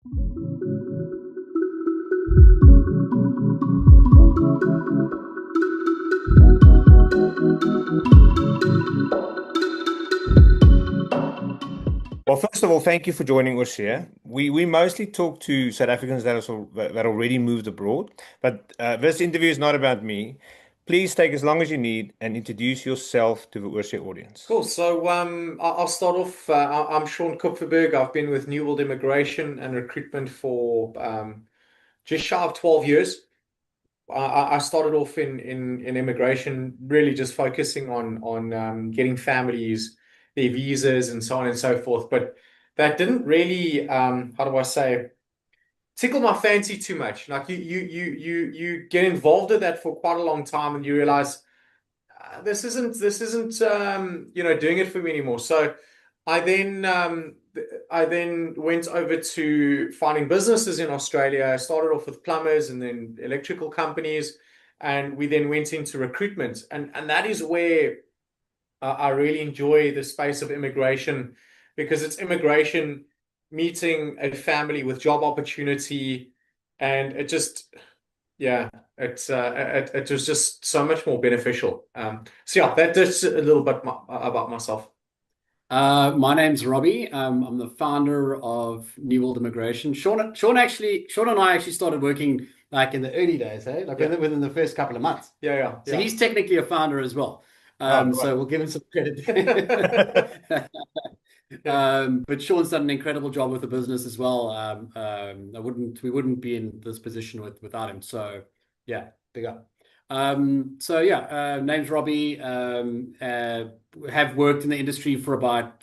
Well, first of all, thank you for joining us here. We mostly talk to South Africans that already moved abroad, but this interview is not about me. Please take as long as you need and introduce yourself to the Ursia audience. Cool. So I'll start off. I'm Sean Kupferberg. I've been with New World Immigration and Recruitment for just shy of 12 years. I started off in immigration, really just focusing on getting families their visas and so on and so forth. But that didn't really, how do I say, tickle my fancy too much. Like you get involved in that for quite a long time, and you realize this isn't doing it for me anymore. So I then I then went over to finding businesses in Australia. I started off with plumbers and then electrical companies, and we then went into recruitment. And that is where I really enjoy the space of immigration, because it's immigration meeting a family with job opportunity, and it just yeah, it was just so much more beneficial. So yeah, that's a little bit about myself. My name's Robbie. I'm the founder of New World Immigration. Sean and I actually started working like in the early days, hey? Like Yeah, within the first couple of months. So yeah. he's technically a founder as well. Oh, So we'll give him some credit. Yeah. But Sean's done an incredible job with the business as well. We wouldn't be in this position without him. So yeah, big up. Name's Robbie. Have worked in the industry for about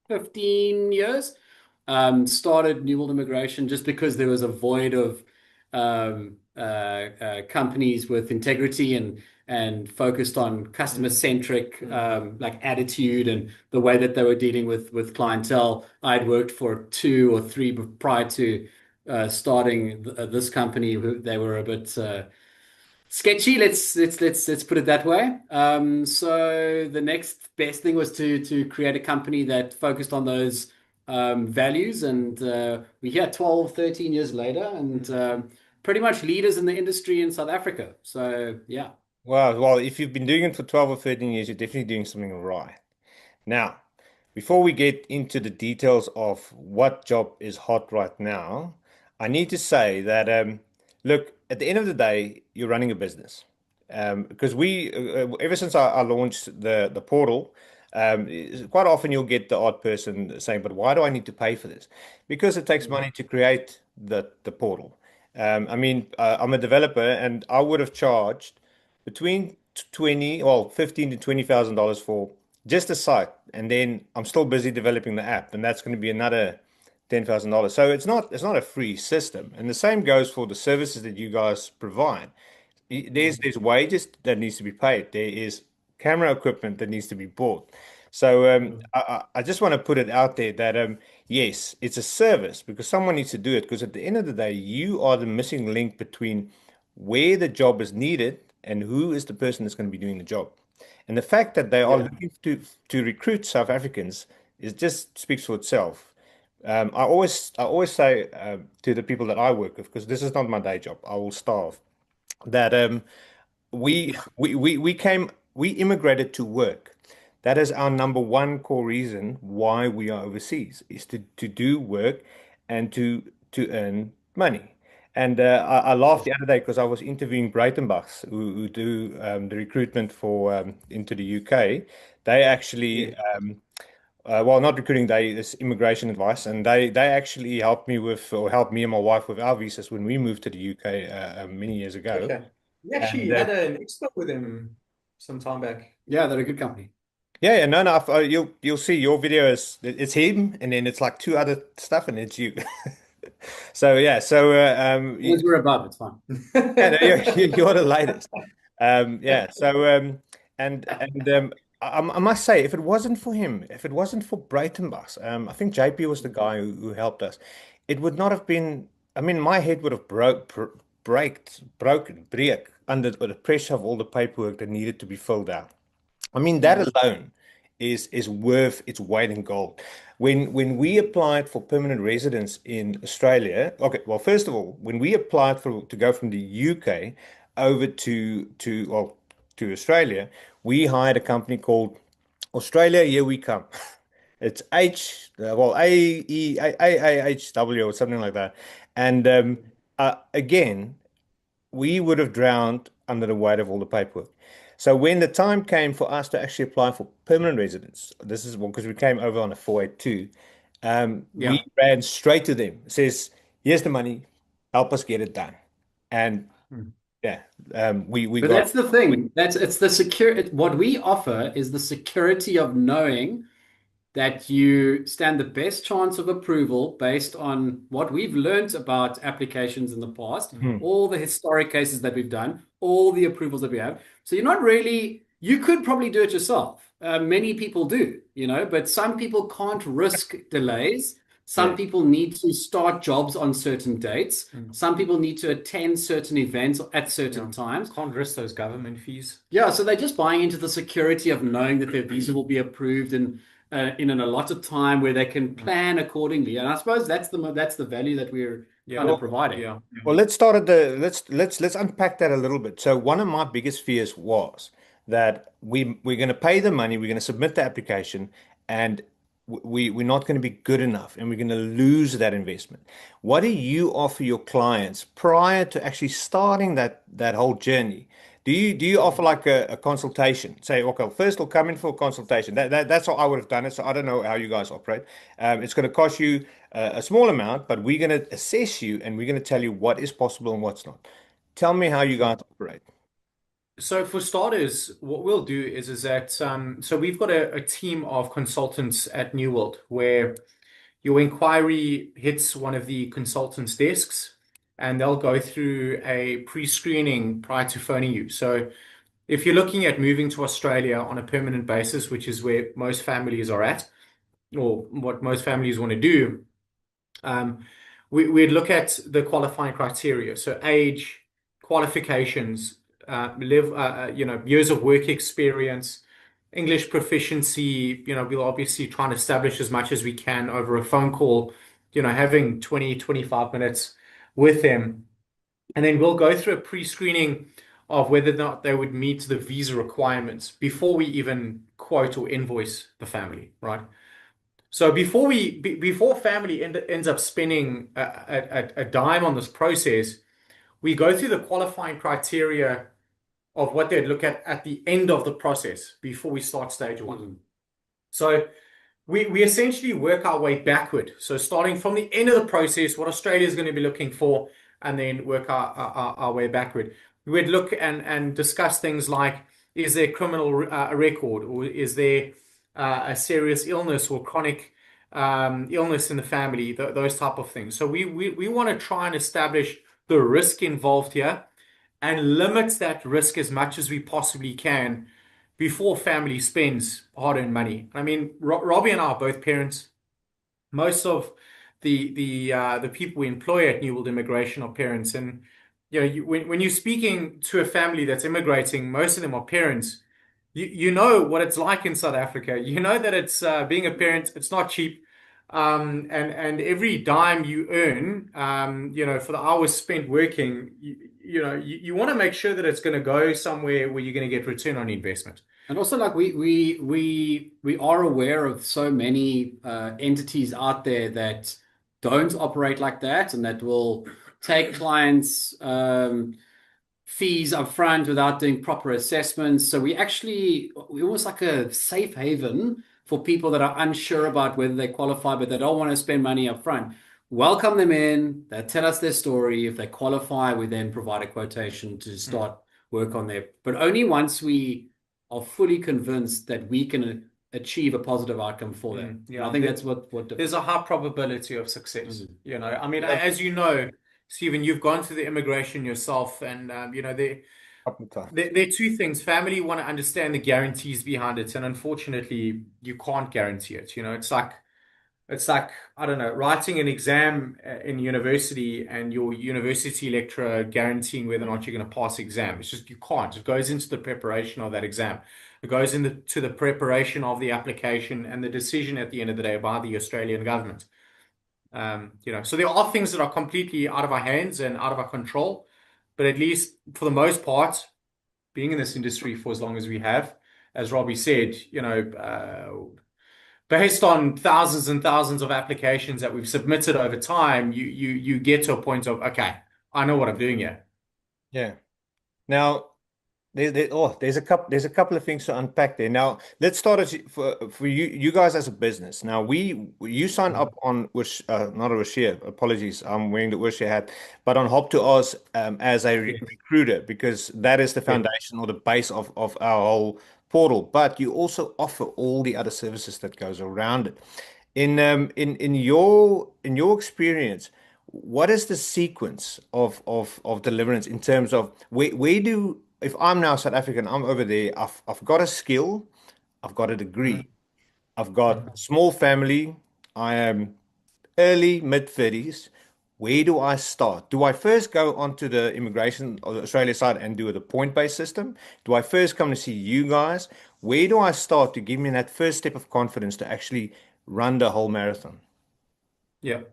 15 years. Started New World Immigration just because there was a void of companies with integrity and focused on customer centric like attitude and the way that they were dealing with clientele. I'd worked for two or three prior to starting this company. They were a bit sketchy. Let's put it that way. So the next best thing was to create a company that focused on those values, and we're here 12, 13 years later, and pretty much leaders in the industry in South Africa. So yeah. well, if you've been doing it for 12 or 13 years, you're definitely doing something right. Now, before we get into the details of what job is hot right now, I need to say that, look, at the end of the day, you're running a business. Because ever since I launched the portal, quite often you'll get the odd person saying, "But why do I need to pay for this?" Because it takes money to create the portal. I'm a developer, and I would have charged between 15 to $20,000 for just a site, and then I'm still busy developing the app, and that's going to be another $10,000. So it's not a free system, and the same goes for the services that you guys provide. There's wages that needs to be paid. There is camera equipment that needs to be bought. So I just want to put it out there that yes, it's a service because someone needs to do it. Because at the end of the day, you are the missing link between where the job is needed and who is the person that's going to be doing the job. And the fact that they are Yeah. looking to recruit South Africans is just speaks for itself. I always say to the people that I work with, because this is not my day job, I will starve. That we immigrated to work. That is our number one core reason why we are overseas, is to do work and to earn money. And I laughed the other day because I was interviewing Breitenbachs who do the recruitment for into the UK. They actually Yeah. well, not recruiting, they it's immigration advice, and they actually helped me and my wife with our visas when we moved to the UK many years ago. Okay. We actually And had an expo with him some time back. Yeah, they're a good company. yeah, yeah, no, no, you'll see your video is it's him, and then it's like two other stuff, and it's you. So yeah, so As we're above, it's fine. yeah, no, you're the latest. Yeah, so I must say, if it wasn't for him, if it wasn't for Breitenbach, I think JP was the guy who helped us. It would not have been. I mean, my head would have break under the pressure of all the paperwork that needed to be filled out. I mean, that alone is worth its weight in gold. When we applied for permanent residence in Australia, okay, well, first of all, when we applied for to go from the UK over to Australia, we hired a company called Australia, Here We Come. It's AEAAHW or something like that. And again, we would have drowned under the weight of all the paperwork. So when the time came for us to actually apply for permanent residence, this is one because we came over on a 482, we Yeah. ran straight to them. It says, here's the money, help us get it done. And Mm. yeah, we But got that's the thing. It's the secure. What we offer is the security of knowing that you stand the best chance of approval based on what we've learned about applications in the past, Hmm. all the historic cases that we've done, all the approvals that we have. So you're not really, you could probably do it yourself. Many people do, but some people can't risk delays. Some Yeah. people need to start jobs on certain dates. Mm. Some people need to attend certain events at certain Yeah. times. Can't risk those government fees. Yeah, so they're just buying into the security of knowing that their visa will be approved and in an allotted time where they can plan accordingly. And I suppose that's the value that we're Yeah. kind of providing. Yeah. Well, let's start at the let's unpack that a little bit. So one of my biggest fears was that we're going to pay the money, we're going to submit the application, and we're not going to be good enough, and we're going to lose that investment. What do you offer your clients prior to actually starting that whole journey? Do you offer like a consultation? Say, okay, well, first we'll come in for a consultation. That's how I would have done it. So I don't know how you guys operate. It's going to cost you a small amount, but we're going to assess you and we're going to tell you what is possible and what's not. Tell me how you guys operate. So for starters, what we'll do is that so we've got a team of consultants at New World where your inquiry hits one of the consultants' desks and they'll go through a pre-screening prior to phoning you. So if you're looking at moving to Australia on a permanent basis, which is where most families are at, or what most families want to do, um, we'd look at the qualifying criteria. So age, qualifications, years of work experience, English proficiency. We'll obviously try and establish as much as we can over a phone call, having 20, 25 minutes with them. And then we'll go through a pre-screening of whether or not they would meet the visa requirements before we even quote or invoice the family, right? So before family ends up spending a dime on this process, we go through the qualifying criteria of what they'd look at the end of the process before we start stage one. So we essentially work our way backward. So starting from the end of the process, what Australia is going to be looking for, and then work our way backward. We'd look and discuss things like, is there a criminal record, or is there a serious illness or chronic illness in the family, those type of things. So we want to try and establish the risk involved here and limit that risk as much as we possibly can before family spends hard-earned money. I mean, Robbie and I are both parents. Most of the people we employ at New World Immigration are parents, and when you're speaking to a family that's immigrating, most of them are parents. You know what it's like in South Africa. You know that it's being a parent, it's not cheap. And every dime you earn, for the hours spent working, you want to make sure that it's going to go somewhere where you're going to get return on investment. And also, like we are aware of so many entities out there that don't operate like that, and that will take clients' fees up front without doing proper assessments. So we almost like a safe haven for people that are unsure about whether they qualify, but they don't want to spend money up front. Welcome them in. They tell us their story. If they qualify, we then provide a quotation to start work on there. But only once we are fully convinced that we can achieve a positive outcome for them. Yeah, I think that's what there's a high probability of success. Mhm. I mean, as you know, Stephen, you've gone through the immigration yourself, and there are two things. Family want to understand the guarantees behind it, and unfortunately, you can't guarantee it. It's like I don't know, writing an exam in university and your university lecturer guaranteeing whether or not you're going to pass the exam. It's just you can't. It goes into the preparation of that exam. It goes into the preparation of the application and the decision at the end of the day by the Australian government. So there are things that are completely out of our hands and out of our control, but at least for the most part, being in this industry for as long as we have, as Robbie said, based on thousands and thousands of applications that we've submitted over time, you get to a point of, okay, I know what I'm doing here. Yeah. Now, there's a couple of things to unpack there. Now, let's start for you guys as a business. Now, you sign up on Wish, not a Wishia, apologies, I'm wearing the Wishia hat, but on Hop to Oz as a Yes. recruiter because that is the Yeah. foundation or the base of our whole portal. But you also offer all the other services that goes around it. In your experience, what is the sequence of deliverance in terms of where do if I'm now South African, I'm over there, I've got a skill, I've got a degree, I've got a Mhm. small family, I am early mid-30s. Where do I start? Do I first go onto the immigration or the Australia side and do the point-based system? Do I first come to see you guys? Where do I start to give me that first step of confidence to actually run the whole marathon? Yeah.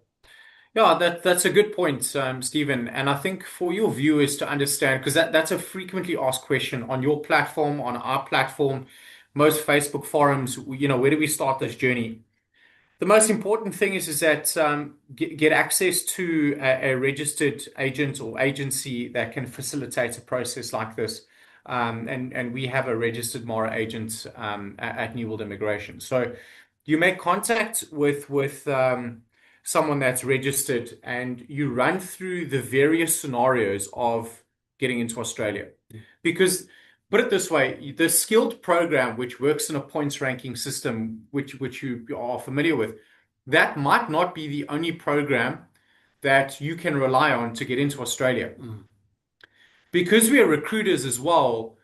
Yeah, that's a good point, Stephen. And I think for your viewers to understand, because that's a frequently asked question on your platform, on our platform, most Facebook forums, where do we start this journey? The most important thing is that get access to a registered agent or agency that can facilitate a process like this. And we have a registered Mara agent at New World Immigration. So you make contact with someone that's registered and you run through the various scenarios of getting into Australia. Because put it this way, the skilled program, which works in a points ranking system, which you are familiar with, that might not be the only program that you can rely on to get into Australia. Because we are recruiters as well,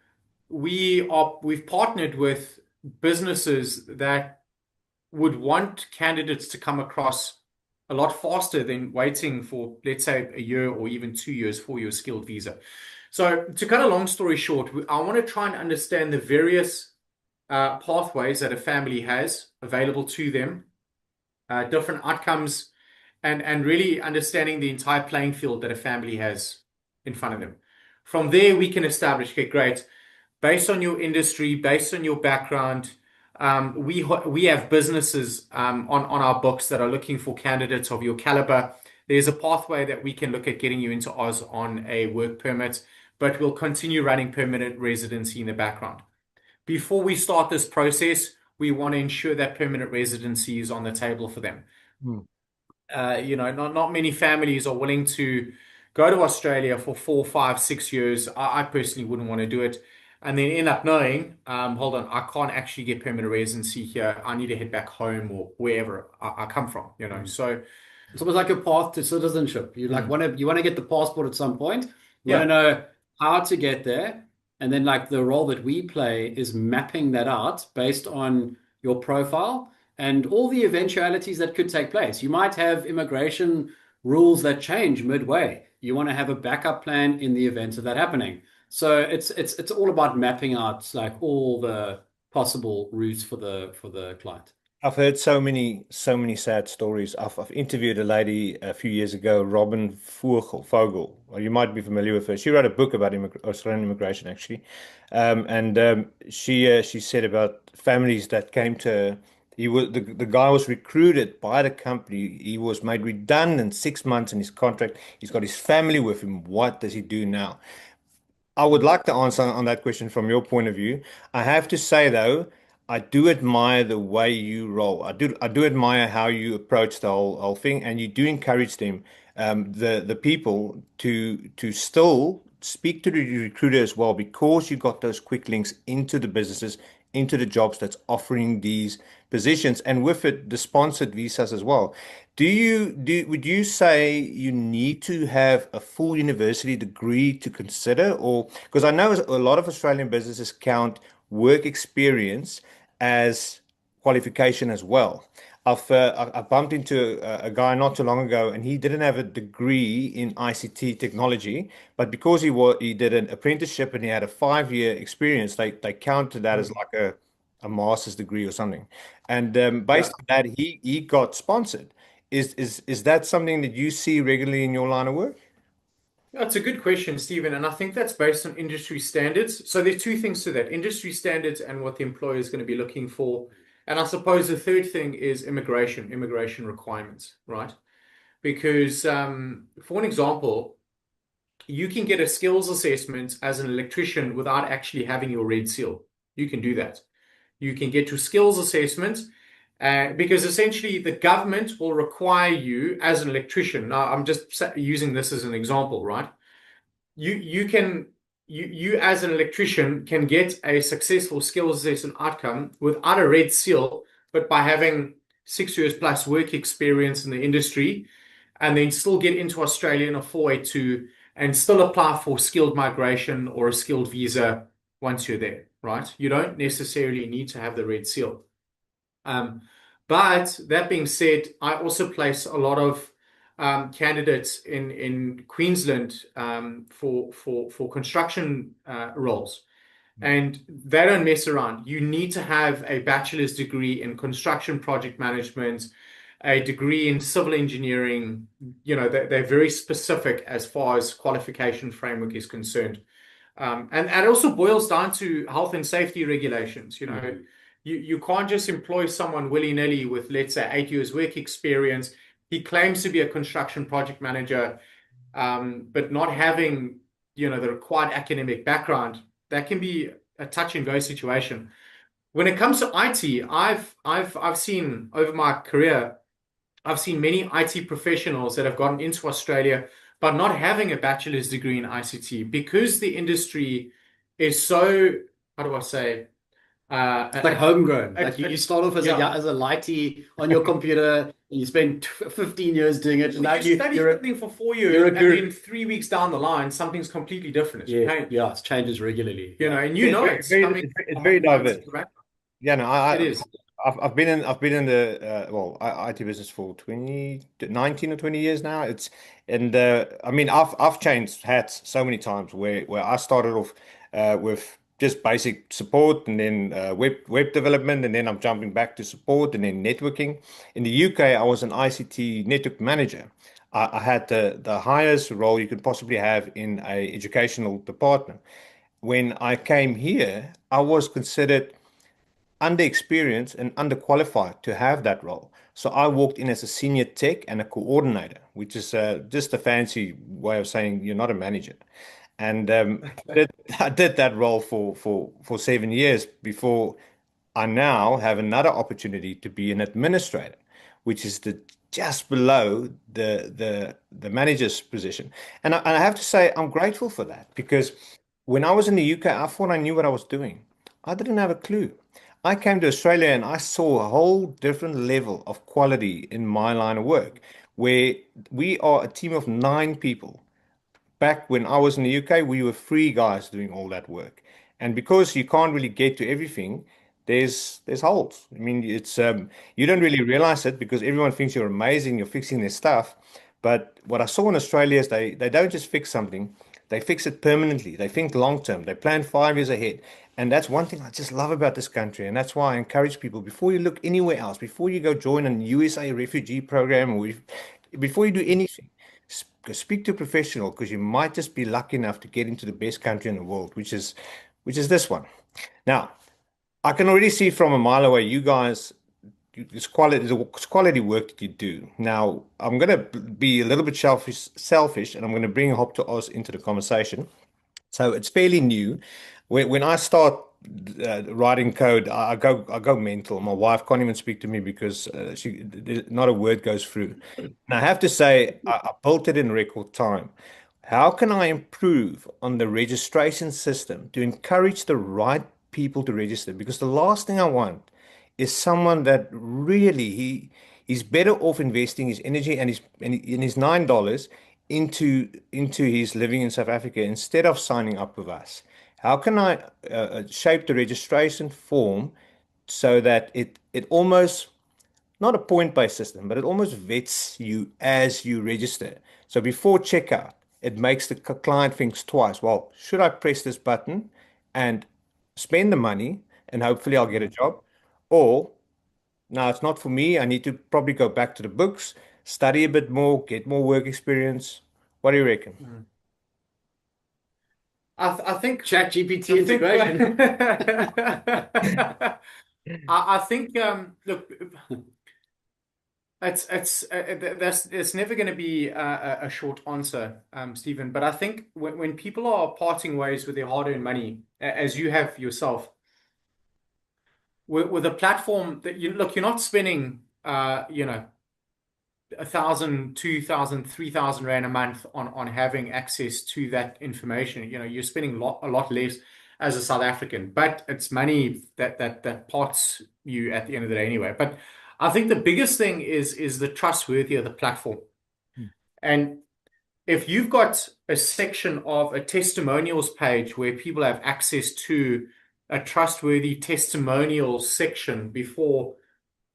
we've partnered with businesses that would want candidates to come across a lot faster than waiting for, let's say, a year or even 2 years for your skilled visa. So, to cut a long story short, I want to try and understand the various pathways that a family has available to them, different outcomes, and really understanding the entire playing field that a family has in front of them. From there, we can establish, okay, great. Based on your industry, based on your background, we have businesses on our books that are looking for candidates of your caliber. There's a pathway that we can look at getting you into Oz on a work permit, but we'll continue running permanent residency in the background. Before we start this process, we want to ensure that permanent residency is on the table for them. Hmm. Not many families are willing to go to Australia for 4, 5, 6 years. I personally wouldn't want to do it. And then end up knowing, hold on, I can't actually get permanent residency here. I need to head back home or wherever I come from. So, It's almost like a path to citizenship. mm, You want to get the passport at some point. You want to yeah, know how to get there, and then like the role that we play is mapping that out based on your profile and all the eventualities that could take place. You might have immigration rules that change midway. You want to have a backup plan in the event of that happening. So it's all about mapping out like all the possible routes for the client. I've heard so many sad stories. I've interviewed a lady a few years ago, Robin Vogel. Or you might be familiar with her. She wrote a book about Australian immigration, actually, and she said about families that came to her. The guy was recruited by the company. He was made redundant 6 months in his contract. He's got his family with him. What does he do now? I would like to answer on that question from your point of view. I have to say though, I do admire the way you roll. I do admire how you approach the whole thing, and you do encourage them, the people to still speak to the recruiter as well, because you got those quick links into the businesses, into the jobs that's offering these positions, and with it the sponsored visas as well. Would you say you need to have a full university degree to consider, or because I know a lot of Australian businesses count work experience as qualification as well. I bumped into a guy not too long ago, and he didn't have a degree in ICT technology, but because he did an apprenticeship and he had a 5 year experience, they counted that as Mm. like a master's degree or something. And Yeah. based on that, he got sponsored. Is that something that you see regularly in your line of work? That's a good question, Stephen, and I think that's based on industry standards. So there are two things to that: industry standards and what the employer is going to be looking for. And I suppose the third thing is immigration requirements, right? Because for an example, you can get a skills assessment as an electrician without actually having your red seal. You can do that. You can get to skills assessment because essentially the government will require you as an electrician. Now, I'm just using this as an example, right? You can you as an electrician can get a successful skills assessment outcome without a red seal, but by having 6 years plus work experience in the industry, and then still get into Australia in a 482 and still apply for skilled migration or a skilled visa once you're there, right? You don't necessarily need to have the red seal. Um, but that being said, I also place a lot of candidates in Queensland for construction roles, and they don't mess around. You need to have a bachelor's degree in construction project management, a degree in civil engineering. You know, they're very specific as far as qualification framework is concerned. And it also boils down to health and safety regulations. You know, you can't just employ someone willy-nilly with, let's say, 8 years work experience. He claims to be a construction project manager, but not having, the required academic background. That can be a touch and go situation. When it comes to IT, I've seen over my career, I've seen many IT professionals that have gotten into Australia but not having a bachelor's degree in ICT because the industry is so, how do I say, It's like homegrown. a, Like you a, start off yeah. as a lighty on your computer, and you spend 15 years doing it, and Well, now you study you're something for 4 years, you're a and guru. then 3 weeks down the line, something's completely different. Yeah, yeah, it changes regularly. Yeah. And It's it's very, coming it's from very an IT diverse. background. Yeah, no, It is. I've been in the IT business for 19 or 20 years now. It's and I mean I've changed hats so many times where I started off with just basic support and then web development, and then I'm jumping back to support and then networking. In the UK, I was an ICT network manager. I had the highest role you could possibly have in a educational department. When I came here, I was considered underexperienced and underqualified to have that role. So I walked in as a senior tech and a coordinator, which is just a fancy way of saying you're not a manager. And I did that role for 7 years before I now have another opportunity to be an administrator, which is just below the manager's position. And I have to say I'm grateful for that because when I was in the UK, I thought I knew what I was doing. I didn't have a clue. I came to Australia and I saw a whole different level of quality in my line of work, where we are a team of 9 people. Back when I was in the UK, we were 3 guys doing all that work. And because you can't really get to everything, there's holes. I mean, it's you don't really realize it because everyone thinks you're amazing, you're fixing their stuff. But what I saw in Australia is they don't just fix something, they fix it permanently. They think long term. They plan 5 years ahead. And that's one thing I just love about this country. And that's why I encourage people before you look anywhere else, before you go join an USA refugee program, or before you do anything, speak to a professional because you might just be lucky enough to get into the best country in the world, which is this one. Now, I can already see from a mile away, you guys, it's quality work that you do. Now, I'm going to be a little bit selfish, and I'm going to bring Hop to Oz into the conversation. So it's fairly new. When I start writing code, I go mental. My wife can't even speak to me because not a word goes through. And I have to say, I built it in record time. How can I improve on the registration system to encourage the right people to register? Because the last thing I want is someone that really he's better off investing his energy and his $9 into his living in South Africa instead of signing up with us. How can I shape the registration form so that it almost not a point-based system, but it almost vets you as you register. So before checkout, it makes the client thinks twice. Well, should I press this button and spend the money and hopefully I'll get a job? Or no, it's not for me. I need to probably go back to the books, study a bit more, get more work experience. What do you reckon? Mm. I think Chat GPT I think integration. I think look, it's never going to be a short answer, Stephen. But I think when people are parting ways with their hard-earned money, as you have yourself, with a platform that you look, you're not spending, 1,000, 2,000, 3,000 rand a month on having access to that information. You're spending a lot less as a South African, but it's money that parts you at the end of the day anyway. But I think the biggest thing is the trustworthy of the platform. And if you've got a section of a testimonials page where people have access to a trustworthy testimonial section before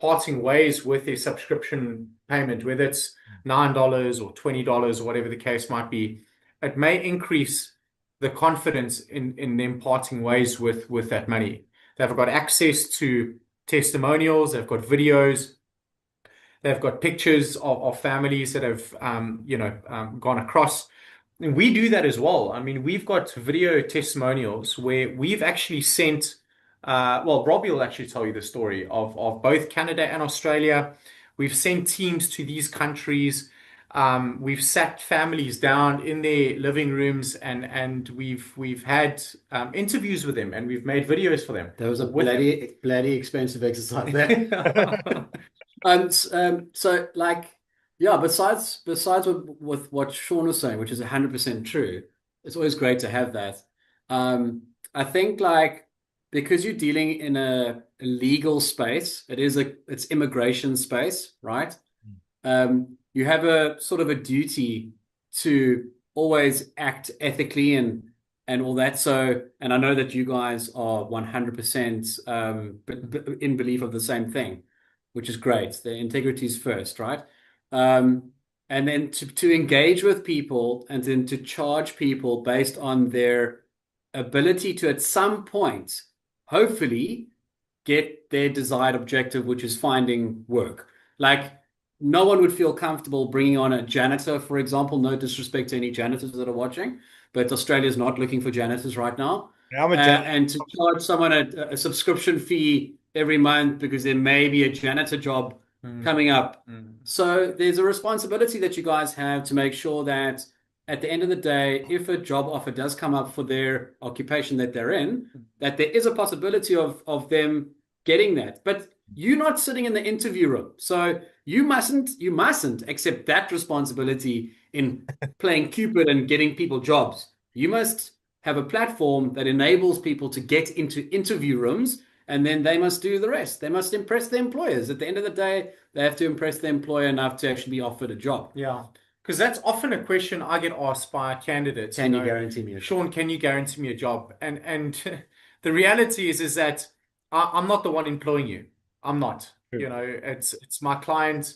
parting ways with their subscription payment, whether it's $9 or $20 or whatever the case might be, it may increase the confidence in them parting ways with that money. They've got access to testimonials, they've got videos, they've got pictures of families that have gone across. And we do that as well. I mean, we've got video testimonials where we've actually sent well, Robbie will actually tell you the story of both Canada and Australia. We've sent teams to these countries. We've sat families down in their living rooms and we've had interviews with them and we've made videos for them. That was a with them. bloody expensive exercise there. And so like yeah, besides with what Sean was saying, which is 100% true, it's always great to have that. I think like because you're dealing in a legal space, it's immigration space, right? You have a sort of a duty to always act ethically and all that. So, and I know that you guys are 100% in belief of the same thing, which is great. The integrity is first, right? And then to engage with people and then to charge people based on their ability to at some point, hopefully, get their desired objective, which is finding work. Like no one would feel comfortable bringing on a janitor, for example. No disrespect to any janitors that are watching, but Australia's not looking for janitors right now. Yeah, I'm a janitor. And to charge someone a subscription fee every month because there may be a janitor job coming up. So there's a responsibility that you guys have to make sure that at the end of the day, if a job offer does come up for their occupation that they're in, that there is a possibility of them getting that. But you're not sitting in the interview room. So you mustn't accept that responsibility in playing Cupid and getting people jobs. You must have a platform that enables people to get into interview rooms, and then they must do the rest. They must impress the employers. At the end of the day, they have to impress the employer enough to actually be offered a job. Yeah. Because that's often a question I get asked by candidates. Can you guarantee me a job? Sean, can you guarantee me a job? And the reality is that I'm not the one employing you. I'm not. True. It's my client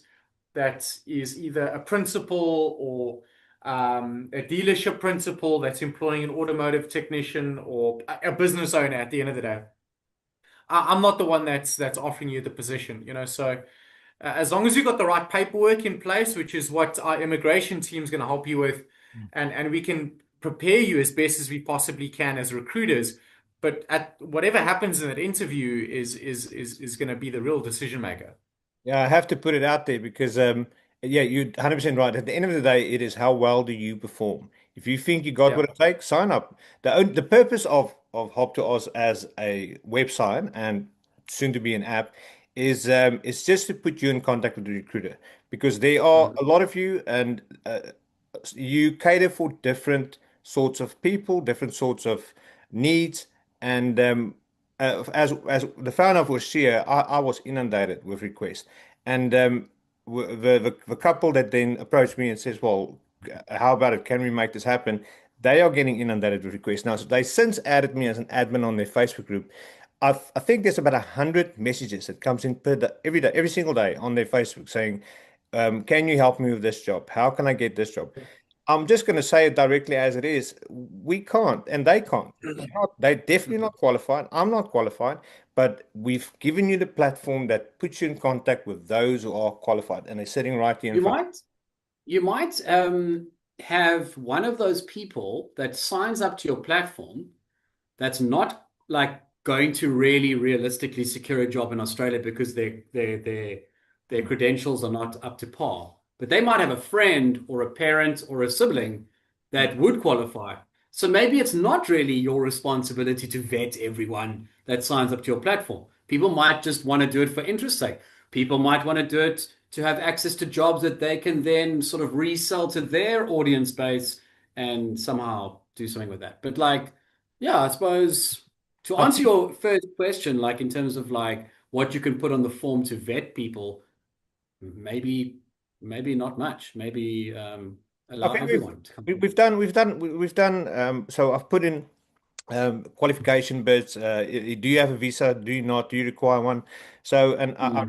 that is either a principal or a dealership principal that's employing an automotive technician or a business owner at the end of the day. I'm not the one that's offering you the position, so as long as you've got the right paperwork in place, which is what our immigration team is going to help you with, and we can prepare you as best as we possibly can as recruiters. But at whatever happens in that interview is going to be the real decision maker. Yeah, I have to put it out there because, yeah, you're 100% right. At the end of the day, it is how well do you perform. If you think you got Yeah. what it takes, sign up. The purpose of Hop to Oz as a website and soon to be an app is it's just to put you in contact with the recruiter because there are a lot of you and you cater for different sorts of people, different sorts of needs, and as the founder of Oshia, I was inundated with requests, and the couple that then approached me and says, "Well, how about it? Can we make this happen?" They are getting inundated with requests now. So they since added me as an admin on their Facebook group. I think there's about 100 messages that comes in per day, every day, every single day on their Facebook saying, can you help me with this job? How can I get this job? I'm just going to say it directly as it is. We can't, and they can't. They're definitely not qualified. I'm not qualified, but we've given you the platform that puts you in contact with those who are qualified, and they're sitting right here in You front. might you might have one of those people that signs up to your platform that's not like going to really realistically secure a job in Australia because their credentials are not up to par. But they might have a friend or a parent or a sibling that would qualify. So maybe it's not really your responsibility to vet everyone that signs up to your platform. People might just want to do it for interest's sake. People might want to do it to have access to jobs that they can then sort of resell to their audience base and somehow do something with that. But like, yeah, I suppose to I answer think, your first question, like in terms of like what you can put on the form to vet people, maybe maybe not much. Maybe I allow think everyone to come in. we've done. So I've put in qualification bits. Do you have a visa? Do you not? Do you require one? So, and Mm.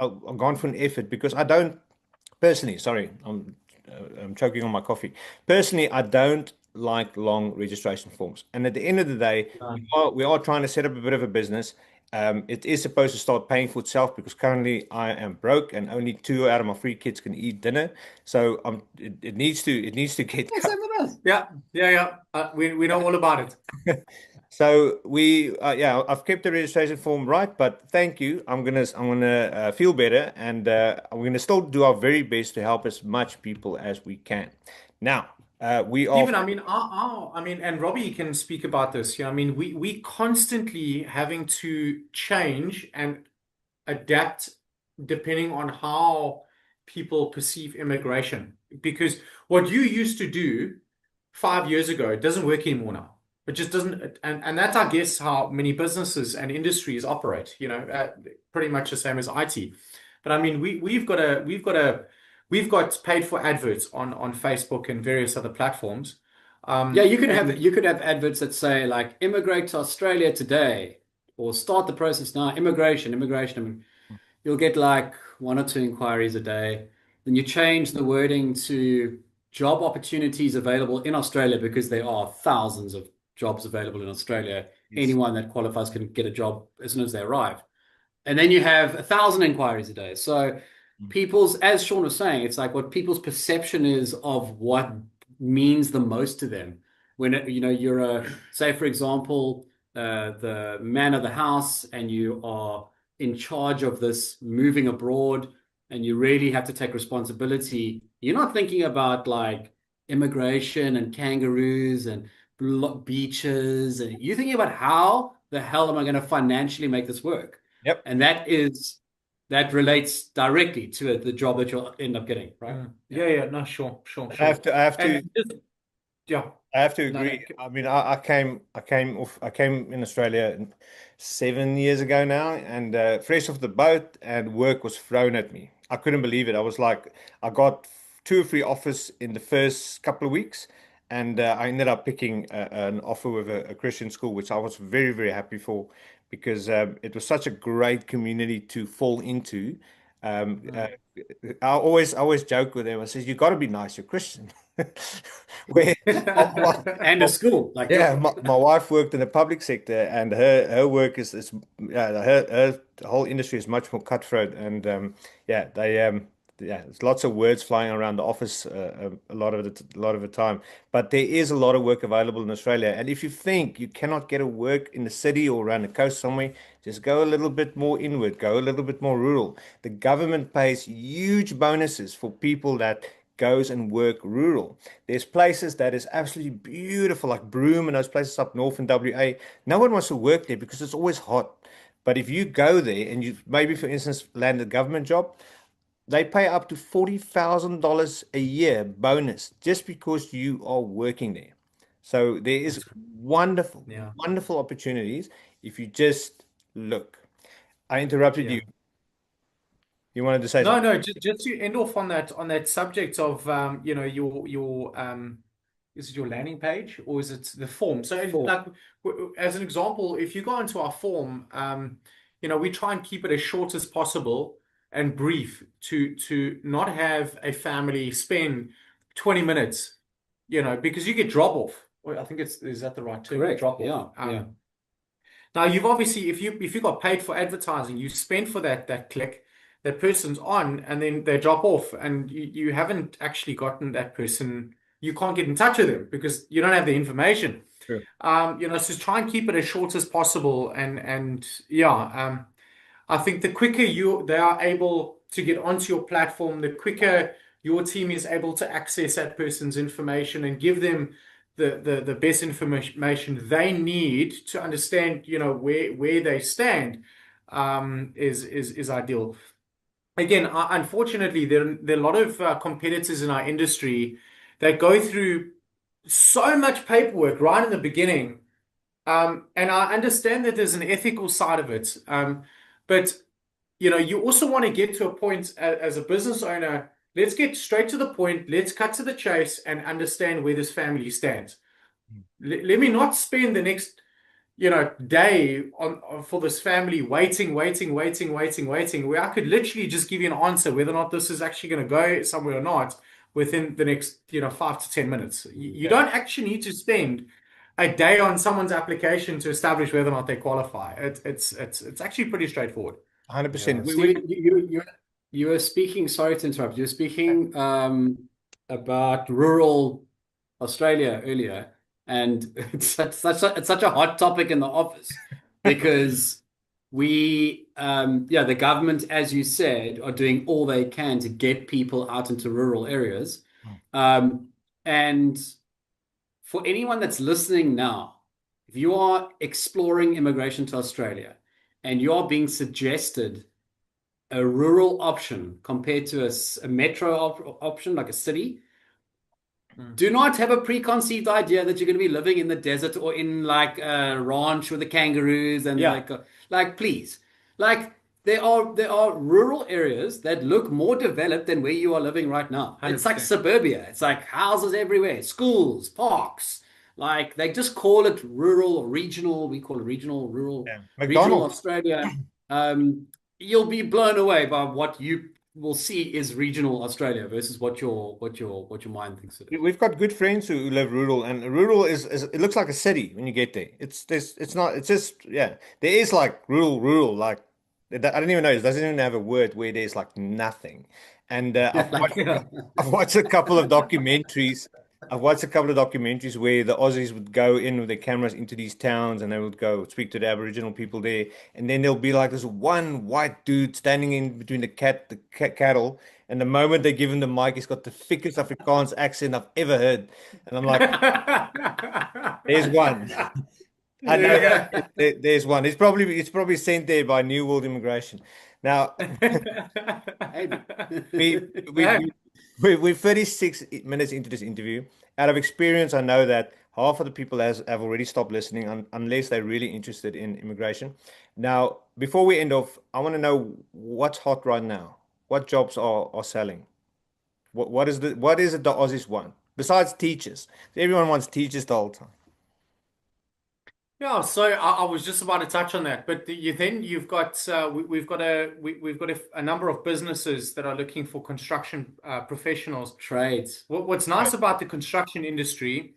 I've gone for an effort because I don't personally. Sorry, I'm choking on my coffee. Personally, I don't like long registration forms. And at the end of the day, we are trying to set up a bit of a business. It is supposed to start paying for itself because currently I am broke and only two out of my three kids can eat dinner. So it needs to get Yeah, going. same with us. Yeah, yeah, yeah. We know all about it. So yeah, I've kept the registration form right, but thank you. I'm gonna feel better, and I'm gonna still do our very best to help as much people as we can. Now, we are. Stephen, I mean, I mean, and Robbie can speak about this. I mean, we constantly having to change and adapt depending on how people perceive immigration. Because what you used to do 5 years ago, it doesn't work anymore now. It just doesn't, and that's, I guess, how many businesses and industries operate, pretty much the same as IT. But I mean, we've got paid for adverts on Facebook and various other platforms. Yeah, And you could have adverts that say like immigrate to Australia today or start the process now, immigration. You'll get like one or two inquiries a day. Then you change the wording to job opportunities available in Australia because there are thousands of jobs available in Australia. Yes. Anyone that qualifies can get a job as soon as they arrive. And then you have 1,000 inquiries a day. So people's, as Sean was saying, it's like what people's perception is of what means the most to them. When you're say for example, the man of the house, and you are in charge of this moving abroad, and you really have to take responsibility. You're not thinking about like immigration and kangaroos and beaches, and you're thinking about how the hell am I going to financially make this work? Yep. And that relates directly to the job that you'll end up getting, right? Yeah. yeah, yeah, no, sure, sure, I have sure. to. I have to. And just, yeah, I have to no, no. agree. I mean, I came in Australia 7 years ago now, and fresh off the boat, and work was thrown at me. I couldn't believe it. I was like, I got two or three offers in the first couple of weeks, and I ended up picking an offer with a Christian school, which I was very, very happy for because it was such a great community to fall into. Um, uh, I always joke with them. I says, "You got to be nice. You're Christian." Where And a school, like yeah, my wife worked in the public sector, and her work is her whole industry is much more cutthroat, and yeah, there's lots of words flying around the office a lot of the time, but there is a lot of work available in Australia, and if you think you cannot get a work in the city or around the coast somewhere, just go a little bit more inward, go a little bit more rural. The government pays huge bonuses for people that goes and work rural. There's places that is absolutely beautiful, like Broome and those places up north in WA. No one wants to work there because it's always hot. But if you go there and you maybe, for instance, land a government job, they pay up to $40,000 a year bonus just because you are working there. So there is That's, wonderful, yeah, wonderful opportunities if you just look. I interrupted you. yeah. You wanted to say No, something? no, just to end off on that subject of your is it your landing page or is it the form? So Form. like as an example, if you go into our form, we try and keep it as short as possible and brief to not have a family spend 20 minutes, because you get drop off. Well, I think is that the right term? Correct. Drop off. Yeah. Now you've obviously, if you got paid for advertising, you spend for that click, that person's on, and then they drop off, and you haven't actually gotten that person. You can't get in touch with them because you don't have the information. True. So try and keep it as short as possible, and yeah, I think the quicker they are able to get onto your platform, the quicker your team is able to access that person's information and give them the best information they need to understand, where they stand, is ideal. Again, unfortunately, there are a lot of competitors in our industry that go through so much paperwork right in the beginning. And I understand that there's an ethical side of it. But you also want to get to a point as a business owner. Let's get straight to the point. Let's cut to the chase and understand where this family stands. Let me not spend the next, day for this family waiting, where I could literally just give you an answer whether or not this is actually going to go somewhere or not within the next, 5 to 10 minutes. You don't actually need to spend a day on someone's application to establish whether or not they qualify. It's actually pretty straightforward. 100%. Steven, you were speaking, sorry to interrupt, you were speaking about rural Australia earlier, and it's such a hot topic in the office because the government, as you said, are doing all they can to get people out into rural areas. And for anyone that's listening now, if you are exploring immigration to Australia and you are being suggested a rural option compared to a metro option like a city, do not have a preconceived idea that you're going to be living in the desert or in like a ranch with the kangaroos and please, like there are rural areas that look more developed than where you are living right now. 100%. It's like suburbia. It's like houses everywhere, schools, parks. Like they just call it rural or regional. We call it regional, rural, regional Australia. You'll be blown away by what you will see is regional Australia versus what your mind thinks it is. We've got good friends who live rural, and rural is it looks like a city when you get there. It's not. It's just there is like rural like I don't even know. It doesn't even have a word where there's like nothing. And I've watched a couple of documentaries. I've watched a couple of documentaries where the Aussies would go in with their cameras into these towns and they would go speak to the Aboriginal people there. And then there'll be like this one white dude standing in between the cattle. And the moment they give him the mic, he's got the thickest Afrikaans accent I've ever heard. And I'm like, there's one. I know there's one. It's probably sent there by New World Immigration. Now, we're 36 minutes into this interview. Out of experience, I know that half of the people have already stopped listening unless they're really interested in immigration. Now, before we end off, I want to know what's hot right now. What jobs are selling? What is it the Aussies want? Besides teachers. Everyone wants teachers the whole time. Yeah, so I was just about to touch on that, but you've got we've got a number of businesses that are looking for construction professionals. Trades. What's nice about the construction industry,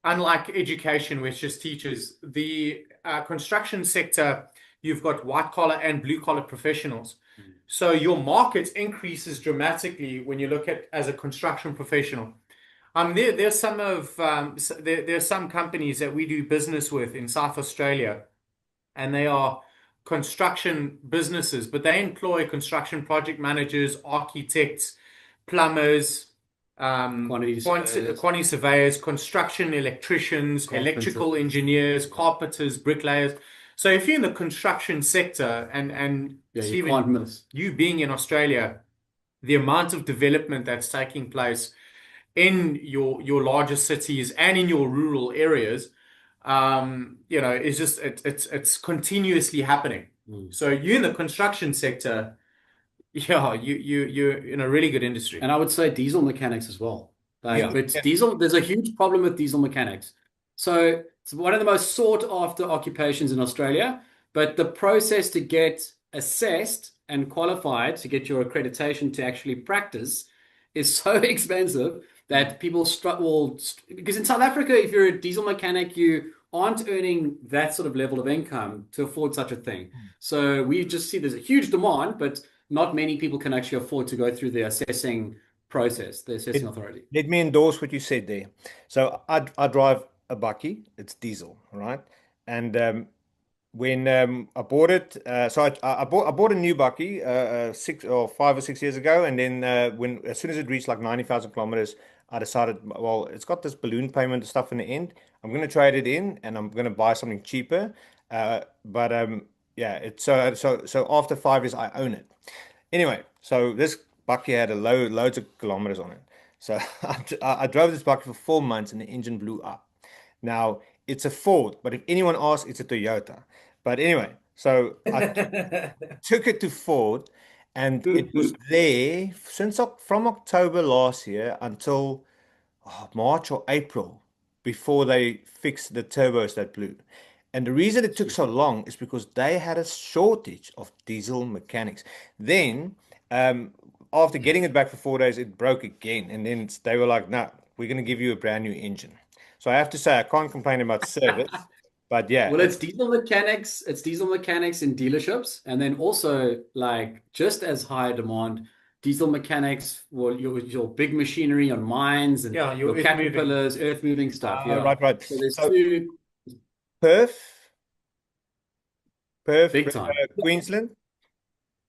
unlike education, which is teachers, the construction sector, you've got white collar and blue collar professionals. So your market increases dramatically when you look at as a construction professional. There's some companies that we do business with in South Australia, and they are construction businesses, but they employ construction project managers, architects, plumbers, quantity surveyors, construction electricians, electrical engineers, carpenters, bricklayers. So if you're in the construction sector, and Stephen, you being in Australia, the amount of development that's taking place in your larger cities and in your rural areas, it's just it's continuously happening. So you're in the construction sector, you're in a really good industry. And I would say diesel mechanics as well. Like, Yeah. but diesel, there's a huge problem with diesel mechanics. So it's one of the most sought after occupations in Australia, but the process to get assessed and qualified to get your accreditation to actually practice is so expensive that people struggle. Because in South Africa, if you're a diesel mechanic, you aren't earning that sort of level of income to afford such a thing. So we just see there's a huge demand, but not many people can actually afford to go through the assessing process, the assessing Let, authority. let me endorse what you said there. So I drive a bucky. It's diesel, right? And when I bought it, I bought a new bucky 5 or 6 years ago, and then when as soon as it reached like 90,000 kilometers, I decided, well, it's got this balloon payment stuff in the end. I'm going to trade it in, and I'm going to buy something cheaper. But yeah, it's so after 5 years, I own it. Anyway, so this bucky had loads of kilometers on it. So I drove this bucky for 4 months, and the engine blew up. Now it's a Ford, but if anyone asks, it's a Toyota. But anyway, so I took it to Ford, and it was there from October last year until March or April before they fixed the turbos that blew. And the reason it took so long is because they had a shortage of diesel mechanics. Then, after getting it back for 4 days, it broke again. And then they were like, no, we're going to give you a brand new engine. So I have to say, I can't complain about service, but yeah, Well, it's diesel mechanics. It's diesel mechanics in dealerships, and then also like just as high demand, diesel mechanics for your big machinery on mines and Yeah, your your earth moving. caterpillars, earth moving stuff. Yeah. right, right. So there's So two Perth, big time. Queensland.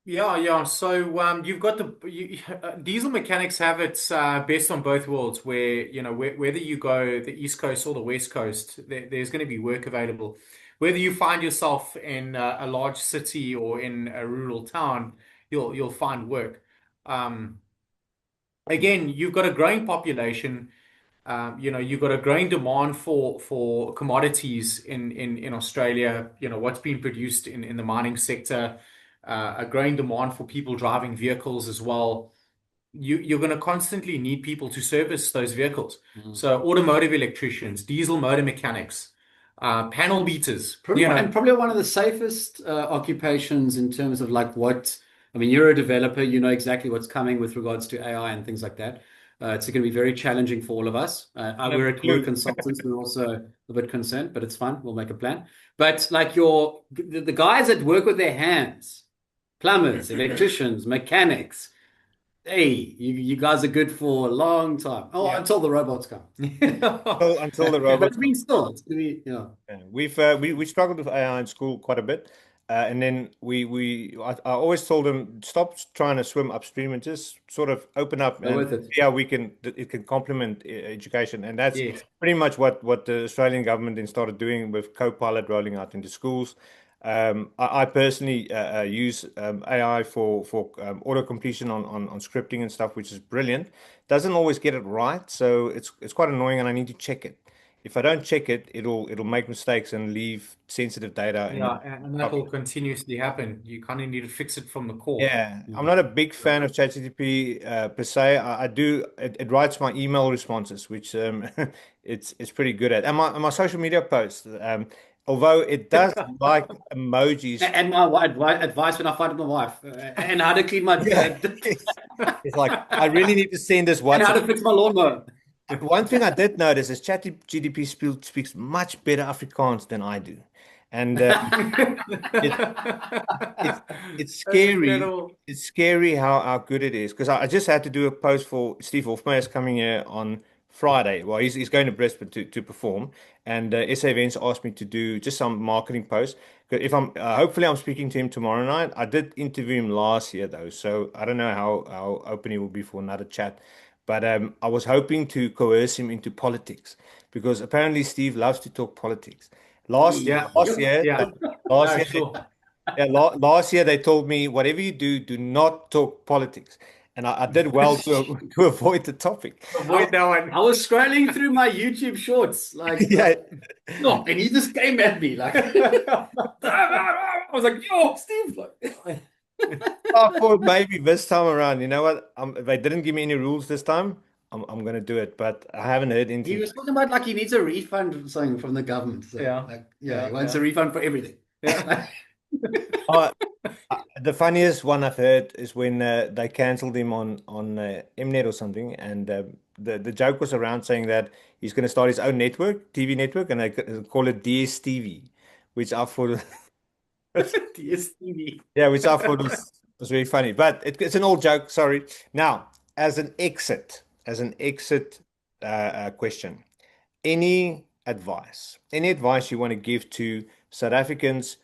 Yeah, yeah. So you've got diesel mechanics have its best on both worlds, where whether you go the East Coast or the West Coast, there's going to be work available. Whether you find yourself in a large city or in a rural town, you'll find work. Um, Again, you've got a growing population. You've got a growing demand for commodities in Australia. What's being produced in the mining sector, a growing demand for people driving vehicles as well. You're going to constantly need people to service those vehicles. Mm. So automotive electricians, diesel motor mechanics, panel beaters. And probably one of the safest occupations in terms of like what, I mean, you're a developer, you know exactly what's coming with regards to AI and things like that. It's going to be very challenging for all of us. We're consultants, we're also a bit concerned, but it's fine. We'll make a plan. But like the guys that work with their hands, plumbers, electricians, mechanics, hey, you guys are good for a long time. Oh, Yeah. until the robots come. Until the But robots I mean, still, it's going to be, yeah. Yeah, we struggled with AI in school quite a bit, and then I always told them stop trying to swim upstream and just sort of open up Go and with it. see how it can complement education, and that's Yes. pretty much what the Australian government then started doing with Copilot rolling out into schools. I personally use AI for auto completion on scripting and stuff, which is brilliant. Doesn't always get it right, so it's quite annoying, and I need to check it. If I don't check it, it'll make mistakes and leave sensitive data in Yeah, and that will continuously happen. You kind of need to fix it from the core. Yeah, I'm not a big fan of ChatGPT per se. I do it writes my email responses, which it's pretty good at. And my social media posts, although it does like emojis. And my advice when I fight with my wife, and how to clean my Yeah, it's like I really need to send this and how WhatsApp. to fix my lawnmower. One thing I did notice is ChatGPT speaks much better Afrikaans than I do, and it, it's it's That's scary. incredible. It's scary how good it is because I just had to do a post for Steve Hofmeyr is coming here on Friday. Well, he's going to Brisbane to perform, and SA Events asked me to do just some marketing posts. 'Cause if I'm hopefully I'm speaking to him tomorrow night. I did interview him last year though, so I don't know how open he will be for another chat. But I was hoping to coerce him into politics because apparently Steve loves to talk politics. Last Yeah, last year, yeah. last No, year sure. yeah, last year they told me whatever you do, do not talk politics, and I did well to to avoid the topic. Avoid that I one. was scrolling through my YouTube shorts, like, Yeah, no, and he just came at me, like, I was like, yo, Steve, like, I thought maybe this time around, you know what? They didn't give me any rules this time. I'm gonna do it, but I haven't heard He anything. was talking about like he needs a refund or something from the government. So Yeah, like, yeah, he yeah, wants yeah, a refund for everything. yeah. Oh, the funniest one I've heard is when they cancelled him on Mnet or something, and the joke was around saying that he's going to start his own network, TV network, and they call it DSTV, which I thought, DSTV. yeah, which I thought was very funny. But it's an old joke. Sorry. Now, as an exit question, any advice you want to give to South Africans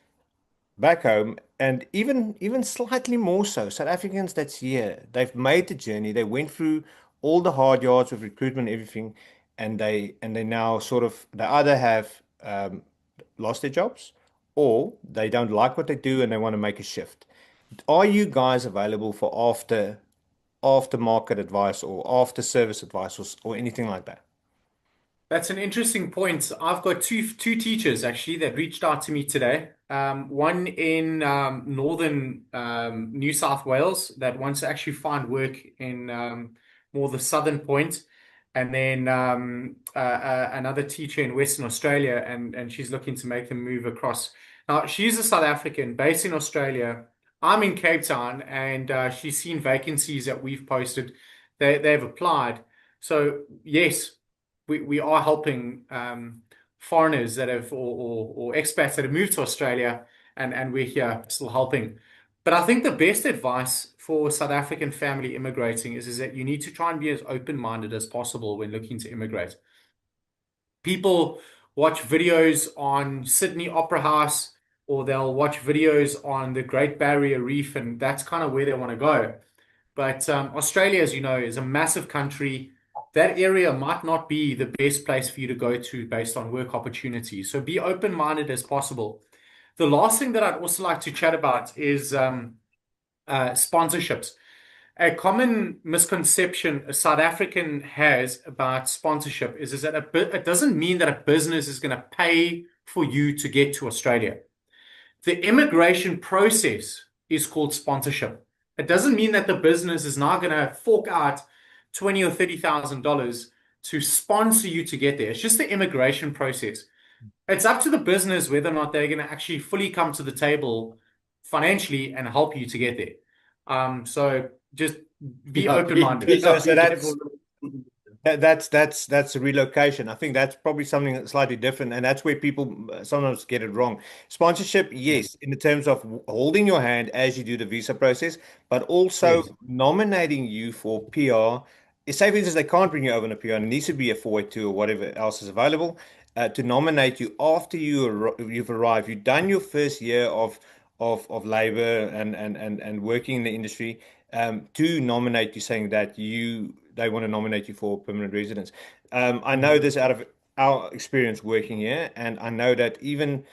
back home, and even slightly more so South Africans that's here, they've made the journey, they went through all the hard yards with recruitment and everything, and they now sort of they either have lost their jobs, or they don't like what they do and they want to make a shift. Are you guys available for after market advice or after service advice, or anything like that? That's an interesting point. I've got two teachers actually that reached out to me today. One in northern New South Wales that wants to actually find work in more the southern point, and then another teacher in Western Australia, and she's looking to make the move across. Now she's a South African based in Australia. I'm in Cape Town, and she's seen vacancies that we've posted. They've applied. So yes, we are helping foreigners that have or expats that have moved to Australia, and we're here still helping. But I think the best advice for South African family immigrating is that you need to try and be as open-minded as possible when looking to immigrate. People watch videos on Sydney Opera House, or they'll watch videos on the Great Barrier Reef, and that's kind of where they want to go. But Australia, as you know, is a massive country. That area might not be the best place for you to go to based on work opportunities. So be open-minded as possible. The last thing that I'd also like to chat about is sponsorships. A common misconception a South African has about sponsorship is that it doesn't mean that a business is going to pay for you to get to Australia. The immigration process is called sponsorship. It doesn't mean that the business is now going to fork out 20 or $30,000 to sponsor you to get there. It's just the immigration process. It's up to the business whether or not they're going to actually fully come to the table financially and help you to get there. So just be Yeah, open-minded. So be careful. that's a relocation. I think that's probably something that's slightly different, and that's where people sometimes get it wrong. Sponsorship, Yeah. yes, in the terms of holding your hand as you do the visa process, but also Yes. nominating you for PR. Say, for instance, they can't bring you over on a PR, and it needs to be a 482 or whatever else is available to nominate you after you've arrived. You've done your first year of labor and working in the industry, to nominate you, saying that they want to nominate you for permanent residence. I know Mm. this out of our experience working here, and I know that even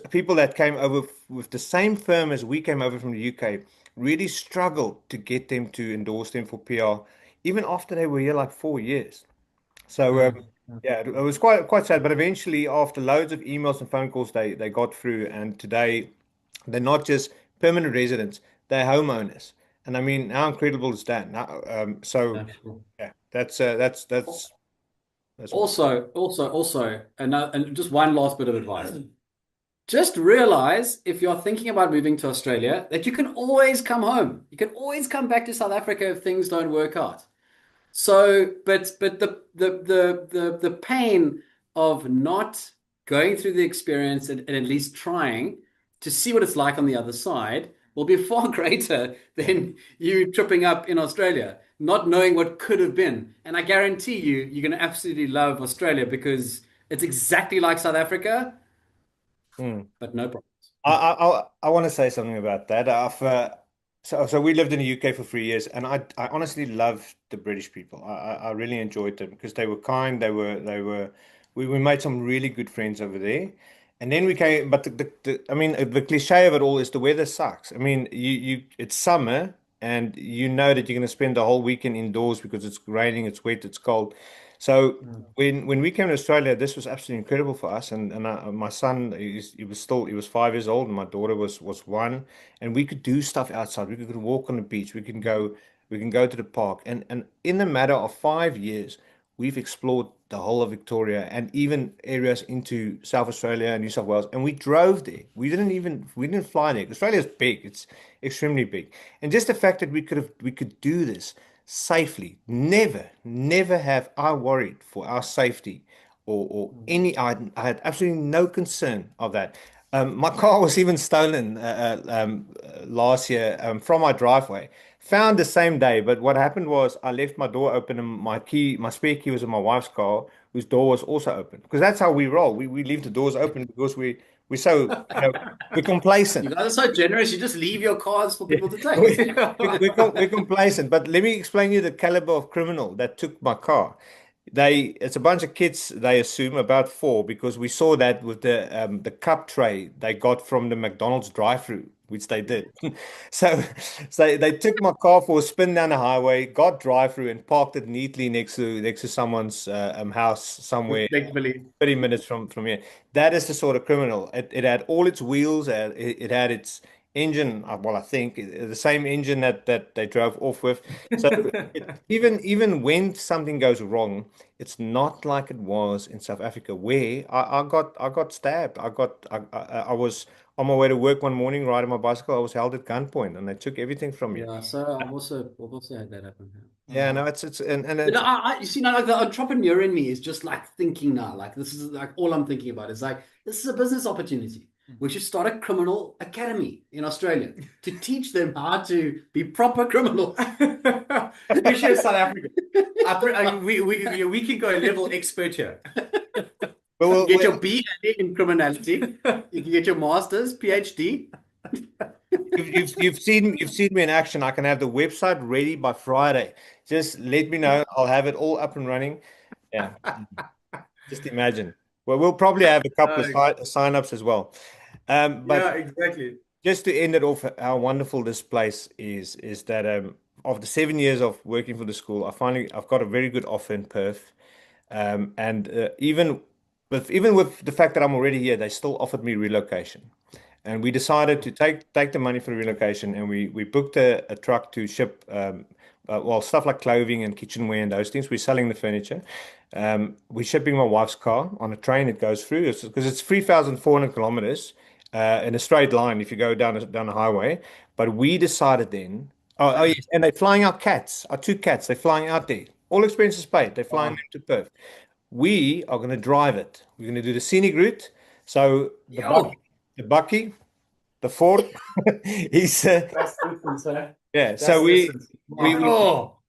people that came over with the same firm as we came over from the UK really struggled to get them to endorse them for PR, even after they were here like 4 years. So Mm. yeah, it was quite sad. But eventually, after loads of emails and phone calls, they got through, and today they're not just permanent residents; they're homeowners. And I mean, how incredible is that? Now, so Absolutely. yeah, that's awesome. Also, and just one last bit of advice. Just realize if you're thinking about moving to Australia, that you can always come home. You can always come back to South Africa if things don't work out. So, but the pain of not going through the experience and at least trying to see what it's like on the other side will be far greater Yeah. than you tripping up in Australia, not knowing what could have been. And I guarantee you, you're going to absolutely love Australia because it's exactly like South Africa, Hmm. but no problems. I want to say something about that. So we lived in the UK for 3 years, and I honestly loved the British people. I really enjoyed them because they were kind. We made some really good friends over there. And then we came, but I mean, the cliche of it all is the weather sucks. I mean, it's summer, and you know that you're going to spend the whole weekend indoors because it's raining, it's wet, it's cold. So Mm. when we came to Australia, this was absolutely incredible for us. And my son, he was 5 years old, and my daughter was one, and we could do stuff outside. We could walk on the beach. We could go. We can go to the park. And in a matter of 5 years, we've explored the whole of Victoria and even areas into South Australia and New South Wales. And we drove there. We didn't fly there. Australia's big. It's extremely big. And just the fact that we could do this safely. Never have I worried for our safety or any. I had absolutely no concern of that. My car was even stolen last year from my driveway. Found the same day, but what happened was I left my door open and my spare key was in my wife's car, whose door was also open. Because that's how we roll. We leave the doors open because we're so we're complacent. You guys are so generous. You just leave your cards for people to We- take. we're complacent, but let me explain you the caliber of criminal that took my car. It's a bunch of kids, they assume about four, because we saw that with the cup tray they got from the McDonald's drive-through, which they did. So, so they took my car for a spin down the highway, got drive-through, and parked it neatly next to someone's house somewhere. Respectfully. 30 minutes from here. That is the sort of criminal. It had all its wheels, it had its engine, well, I think the same engine that they drove off with. So even when something goes wrong, it's not like it was in South Africa where I got stabbed. I was on my way to work one morning riding my bicycle. I was held at gunpoint and they took everything from me. Yeah, so I've also had that happen. Yeah, no, it's and But you see now, like the entrepreneur in me is just like thinking now, like this is like all I'm thinking about is like this is a business opportunity. We should start a criminal academy in Australia to teach them how to be proper criminals. Especially in South Africa. We can go a level expert here. Get your BA in criminality. You can get your master's, PhD. You've seen me in action. I can have the website ready by Friday. Just let me know. I'll have it all up and running. Yeah. Just imagine. Well, we'll probably have a couple of sign-ups as well. But Yeah, exactly. just to end it off, how wonderful this place is that after 7 years of working for the school, I've got a very good offer in Perth. And even with the fact that I'm already here, they still offered me relocation. And we decided to take the money for the relocation, and we booked a truck to ship well, stuff like clothing and kitchenware and those things. We're selling the furniture. We're shipping my wife's car on a train. It goes through because it's 3,400 kilometers in a straight line if you go down the highway. But we decided then. Oh yes, and they're flying our cats. Our two cats. They're flying out there. All expenses paid. They're flying them to Perth. We are going to drive it. We're going to do the scenic route. So the Bucky, the Ford, he's That's different, sir. yeah. That's So different.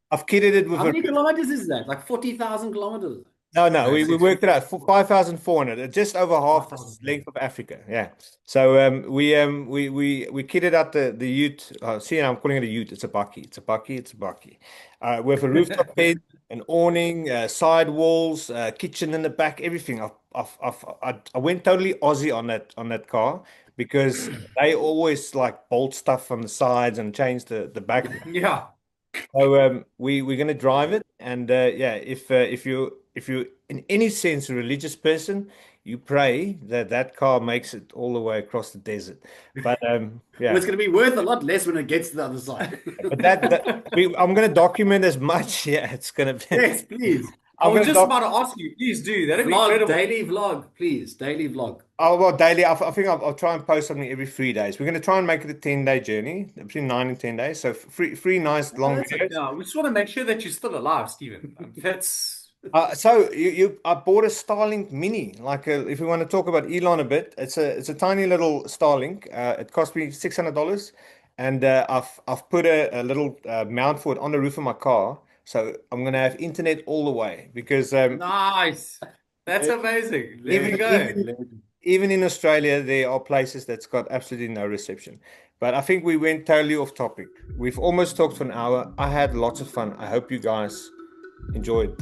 I've kitted it with How many kilometers is that? Like 40,000 kilometers. No, we worked it out. 5,400, just over half the length of Africa. Yeah. So we kitted out the ute. See, I'm calling it a ute. It's a Bucky. It's a Bucky. It's a Bucky. With a rooftop bed, an awning, side walls, kitchen in the back, everything. I went totally Aussie on that car because they always like bolt stuff from the sides and change the back. Yeah. So we're going to drive it, and yeah, if you're in any sense a religious person, you pray that car makes it all the way across the desert. But yeah, Well, it's going to be worth a lot less when it gets to the other side. but I'm going to document as much. Yeah, it's going to be. Yes, please. I was just about to ask you, please do. That'd be incredible. Daily vlog, please. Daily vlog. Oh, well, daily. I think I'll try and post something every 3 days. We're going to try and make it a 10-day journey, between 9 and 10 days. So three nice long videos. Yeah, we just want to make sure that you're still alive, Stephen. That's So I bought a Starlink Mini. Like if we want to talk about Elon a bit, it's a tiny little Starlink. It cost me $600, and I've put a little mount for it on the roof of my car. So I'm gonna have internet all the way because nice. That's amazing. There we go. even in Australia, there are places that's got absolutely no reception. But I think we went totally off topic. We've almost talked for an hour. I had lots of fun. I hope you guys enjoyed.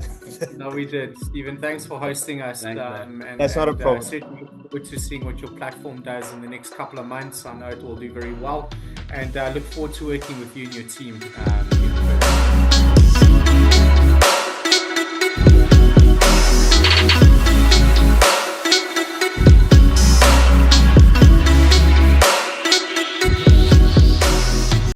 No, we did. Stephen, thanks for hosting us. That's not a problem. Certainly look forward to seeing what your platform does in the next couple of months. I know it will do very well. And look forward to working with you and your team.